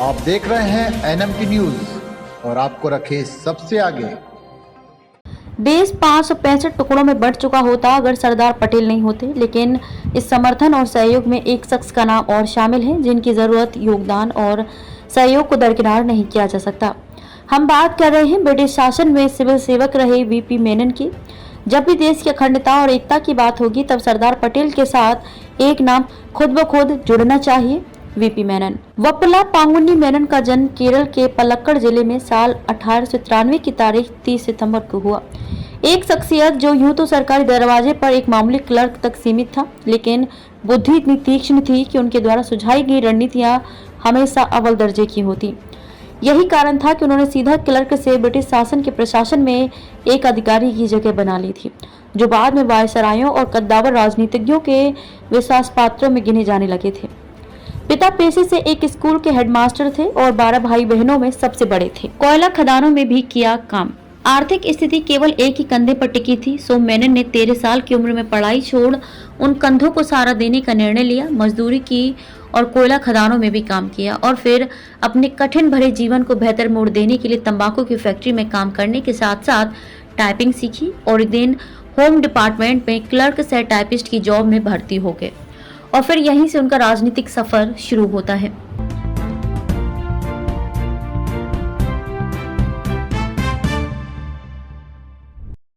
आप देख रहे हैं एनएमटी न्यूज और आपको रखे सबसे आगे। देश 565 टुकड़ों में बंट चुका होता अगर सरदार पटेल नहीं होते, लेकिन इस समर्थन और सहयोग में एक शख्स का नाम और शामिल है जिनकी जरूरत, योगदान और सहयोग को दरकिनार नहीं किया जा सकता। हम बात कर रहे हैं ब्रिटिश शासन में सिविल सेवक रहे वीपी मेनन की। जब भी देश की अखंडता और एकता की बात होगी तब सरदार पटेल के साथ एक नाम खुद ब खुद जुड़ना चाहिए, वीपी मेनन। वप्पला पांगुनी मेनन का जन्म केरल के पलक्कड़ जिले में साल 1893 की तारीख 30 सितंबर को हुआ। एक शख्सियत जो यूं तो सरकारी दरवाजे पर एक मामूली क्लर्क तक सीमित था, लेकिन बुद्धि इतनी तीक्ष्ण थी कि उनके द्वारा सुझाई गई रणनीतियां हमेशा अव्वल दर्जे की होती। यही कारण था कि उन्होंने सीधा क्लर्क से ब्रिटिश शासन के प्रशासन में एक अधिकारी की जगह बना ली थी, जो बाद में वायसरायों और कद्दावर राजनीतिज्ञों के विश्वास पात्रों में गिने जाने लगे थे। पिता पेशे से एक स्कूल के हेडमास्टर थे और 12 भाई बहनों में सबसे बड़े थे। कोयला खदानों में भी किया काम। आर्थिक स्थिति केवल एक ही कंधे पर टिकी थी, सो मेनन ने 13 साल की उम्र में पढ़ाई छोड़ उन कंधों को सहारा देने का निर्णय लिया। मजदूरी की और कोयला खदानों में भी काम किया और फिर अपने कठिन भरे जीवन को बेहतर मोड़ देने के लिए तंबाकू की फैक्ट्री में काम करने के साथ साथ टाइपिंग सीखी और एक दिन होम डिपार्टमेंट में क्लर्क से टाइपिस्ट की जॉब में भर्ती हो गए और फिर यहीं से उनका राजनीतिक सफर शुरू होता है।